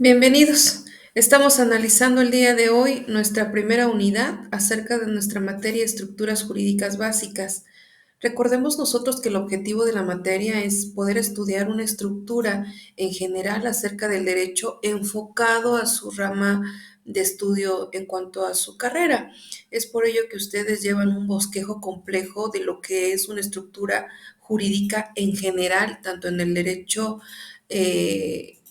Bienvenidos. Estamos analizando el día de hoy nuestra primera unidad acerca de nuestra materia estructuras jurídicas básicas. Recordemos nosotros que el objetivo de la materia es poder estudiar una estructura en general acerca del derecho enfocado a su rama de estudio en cuanto a su carrera. Es por ello que ustedes llevan un bosquejo complejo de lo que es una estructura jurídica en general, tanto en el derecho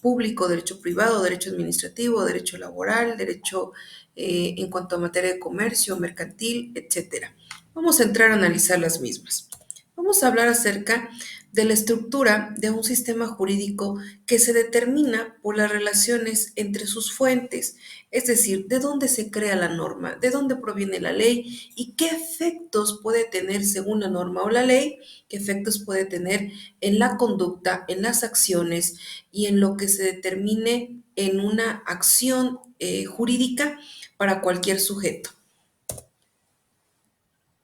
público, derecho privado, derecho administrativo, derecho laboral, derecho en cuanto a materia de comercio, mercantil, etcétera. Vamos a entrar a analizar las mismas. Vamos a hablar acerca de la estructura de un sistema jurídico que se determina por las relaciones entre sus fuentes, es decir, de dónde se crea la norma, de dónde proviene la ley y qué efectos puede tener según la norma o la ley, qué efectos puede tener en la conducta, en las acciones y en lo que se determine en una acción jurídica para cualquier sujeto.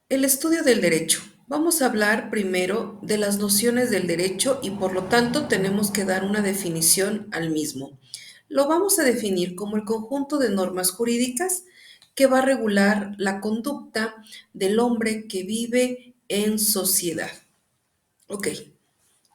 El estudio del derecho. Vamos a hablar primero de las nociones del derecho y por lo tanto tenemos que dar una definición al mismo. Lo vamos a definir como el conjunto de normas jurídicas que va a regular la conducta del hombre que vive en sociedad. Ok,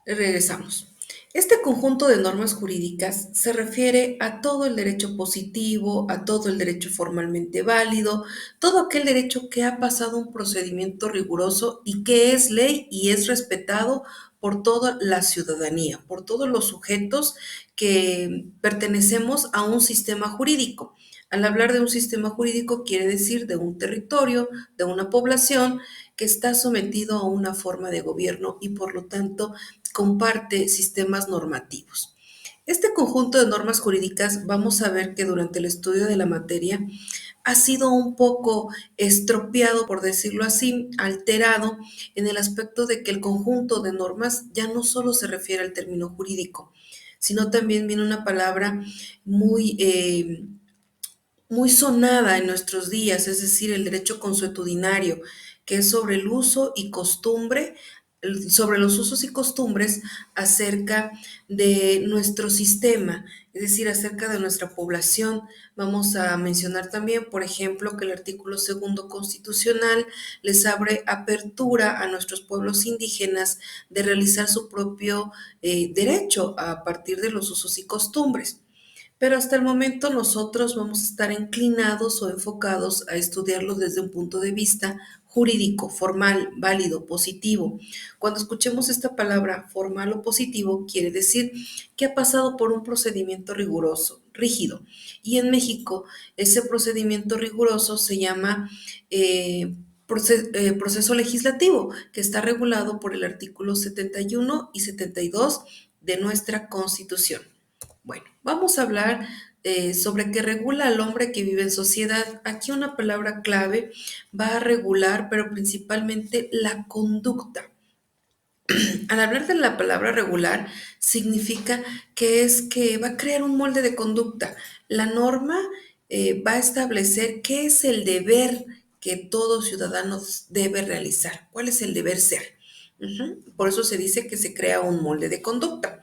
regresamos. Este conjunto de normas jurídicas se refiere a todo el derecho positivo, a todo el derecho formalmente válido, todo aquel derecho que ha pasado un procedimiento riguroso y que es ley y es respetado por toda la ciudadanía, por todos los sujetos que pertenecemos a un sistema jurídico. Al hablar de un sistema jurídico quiere decir de un territorio, de una población que está sometido a una forma de gobierno y por lo tanto comparte sistemas normativos. Este conjunto de normas jurídicas vamos a ver que durante el estudio de la materia ha sido un poco estropeado, por decirlo así, alterado en el aspecto de que el conjunto de normas ya no solo se refiere al término jurídico, sino también viene una palabra muy muy sonada en nuestros días, es decir, el derecho consuetudinario, que es sobre el uso y costumbre, sobre los usos y costumbres acerca de nuestro sistema, es decir, acerca de nuestra población. Vamos a mencionar también, por ejemplo, que el artículo segundo constitucional les abre apertura a nuestros pueblos indígenas de realizar su propio derecho a partir de los usos y costumbres. Pero hasta el momento nosotros vamos a estar inclinados o enfocados a estudiarlo desde un punto de vista jurídico, formal, válido, positivo. Cuando escuchemos esta palabra formal o positivo, quiere decir que ha pasado por un procedimiento riguroso, rígido. Y en México, ese procedimiento riguroso se llama proceso legislativo, que está regulado por el artículo 71 y 72 de nuestra Constitución. Bueno, vamos a hablar sobre qué regula al hombre que vive en sociedad. Aquí una palabra clave va a regular, pero principalmente la conducta. Al hablar de la palabra regular, significa que es que va a crear un molde de conducta. La norma va a establecer qué es el deber que todo ciudadano debe realizar, cuál es el deber ser. Por eso se dice que se crea un molde de conducta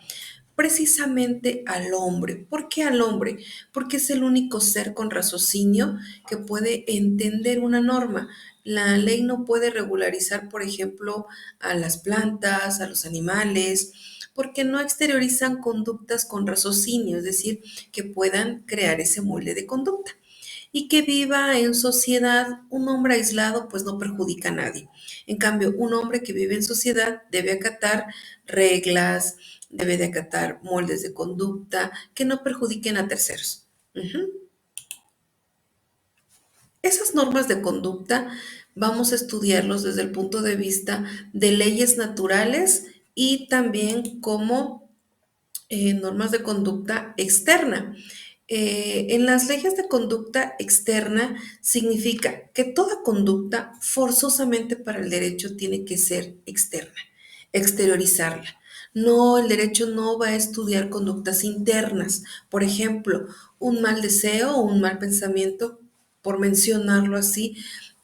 precisamente al hombre. ¿Por qué al hombre? Porque es el único ser con raciocinio que puede entender una norma. La ley no puede regularizar, por ejemplo, a las plantas, a los animales, porque no exteriorizan conductas con raciocinio, es decir, que puedan crear ese molde de conducta. Y que viva en sociedad, un hombre aislado pues no perjudica a nadie. En cambio, un hombre que vive en sociedad debe acatar reglas, debe de acatar moldes de conducta que no perjudiquen a terceros. Esas normas de conducta vamos a estudiarlos desde el punto de vista de leyes naturales y también como normas de conducta externa. En las leyes de conducta externa significa que toda conducta forzosamente para el derecho tiene que ser externa, exteriorizarla. No, el derecho no va a estudiar conductas internas. Por ejemplo, un mal deseo o un mal pensamiento, por mencionarlo así,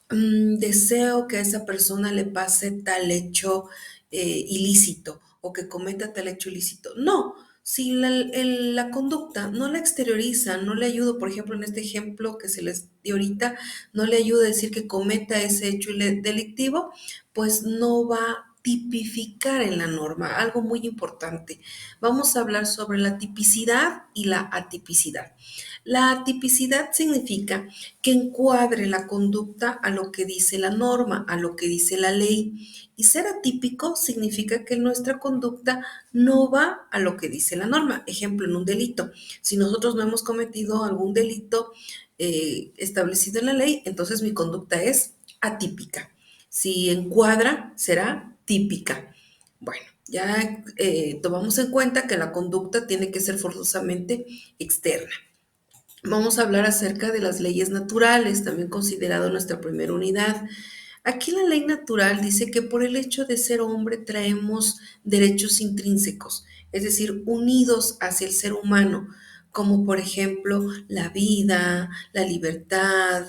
deseo que a esa persona le pase tal hecho ilícito o que cometa tal hecho ilícito. No, Si la conducta no la exterioriza, no le ayuda, por ejemplo, en este ejemplo que se les dio ahorita, no le ayuda a decir que cometa ese hecho delictivo, pues no va a tipificar en la norma, algo muy importante. Vamos a hablar sobre la tipicidad y la atipicidad. La atipicidad significa que encuadre la conducta a lo que dice la norma, a lo que dice la ley. Y ser atípico significa que nuestra conducta no va a lo que dice la norma. Ejemplo, en un delito. Si nosotros no hemos cometido algún delito establecido en la ley, entonces mi conducta es atípica. Si encuadra, será típica. Bueno, ya tomamos en cuenta que la conducta tiene que ser forzosamente externa. Vamos a hablar acerca de las leyes naturales, también considerado nuestra primera unidad. Aquí la ley natural dice que por el hecho de ser hombre traemos derechos intrínsecos, es decir, unidos hacia el ser humano, como por ejemplo la vida, la libertad,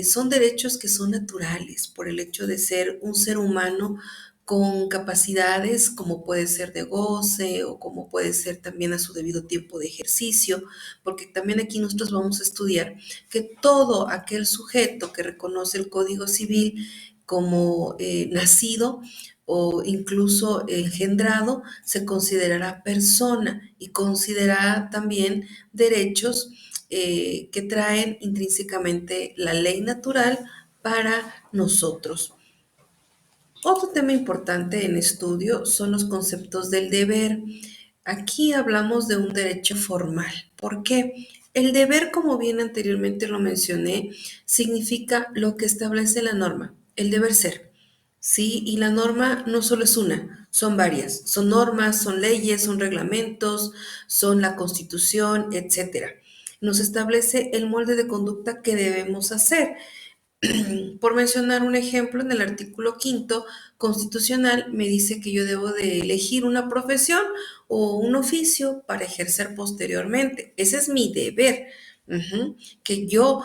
son derechos que son naturales por el hecho de ser un ser humano con capacidades como puede ser de goce o como puede ser también a su debido tiempo de ejercicio, porque también aquí nosotros vamos a estudiar que todo aquel sujeto que reconoce el Código Civil como nacido o incluso engendrado, se considerará persona y considerará también derechos que traen intrínsecamente la ley natural para nosotros. Otro tema importante en estudio son los conceptos del deber. Aquí hablamos de un derecho formal. ¿Por qué? El deber, como bien anteriormente lo mencioné, significa lo que establece la norma, el deber ser. Sí, y la norma no solo es una, son varias. Son normas, son leyes, son reglamentos, son la constitución, etcétera. Nos establece el molde de conducta que debemos hacer. Por mencionar un ejemplo, en el artículo quinto constitucional me dice que yo debo de elegir una profesión o un oficio para ejercer posteriormente. Ese es mi deber, que yo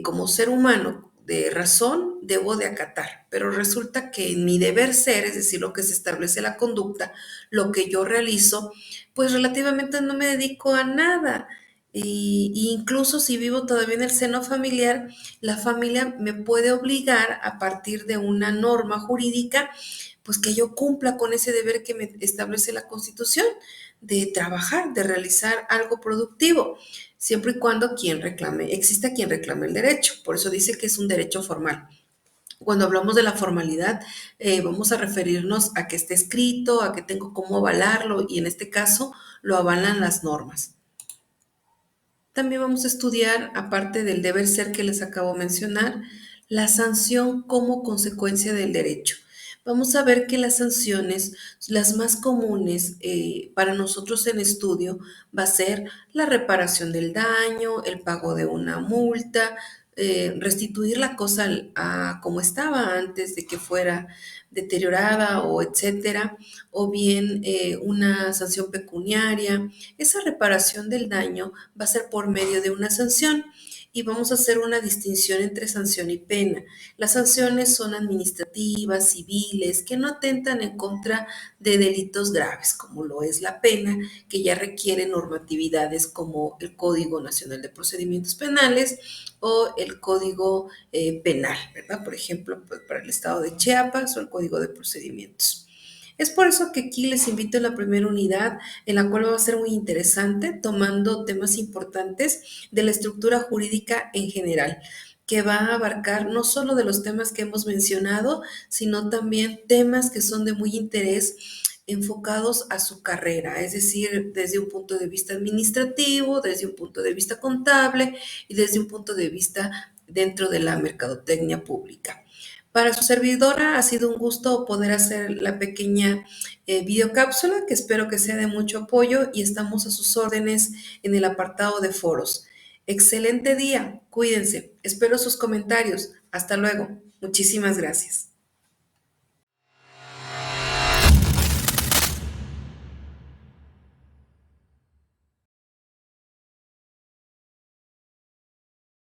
como ser humano de razón debo de acatar. Pero resulta que en mi deber ser, es decir, lo que se establece la conducta, lo que yo realizo, pues relativamente no me dedico a nada. Y incluso si vivo todavía en el seno familiar, la familia me puede obligar a partir de una norma jurídica, pues que yo cumpla con ese deber que me establece la Constitución de trabajar, de realizar algo productivo, siempre y cuando exista quien reclame el derecho. Por eso dice que es un derecho formal. Cuando hablamos de la formalidad, vamos a referirnos a que esté escrito, a que tengo cómo avalarlo y en este caso lo avalan las normas. También vamos a estudiar, aparte del deber ser que les acabo de mencionar, la sanción como consecuencia del derecho. Vamos a ver que las sanciones, las más comunes para nosotros en estudio, va a ser la reparación del daño, el pago de una multa, restituir la cosa a como estaba antes de que fuera deteriorada o etcétera, o bien una sanción pecuniaria. Esa reparación del daño va a ser por medio de una sanción y vamos a hacer una distinción entre sanción y pena. Las sanciones son administrativas, civiles, que no atentan en contra de delitos graves, como lo es la pena, que ya requiere normatividades como el Código Nacional de Procedimientos Penales o el Código Penal, ¿verdad? Por ejemplo, pues, para el estado de Chiapas o el Código de Procedimientos. Es por eso que aquí les invito a la primera unidad, en la cual va a ser muy interesante, tomando temas importantes de la estructura jurídica en general, que va a abarcar no solo de los temas que hemos mencionado, sino también temas que son de muy interés enfocados a su carrera, es decir, desde un punto de vista administrativo, desde un punto de vista contable y desde un punto de vista dentro de la mercadotecnia pública. Para su servidora ha sido un gusto poder hacer la pequeña videocápsula que espero que sea de mucho apoyo y estamos a sus órdenes en el apartado de foros. Excelente día, cuídense, espero sus comentarios. Hasta luego, muchísimas gracias.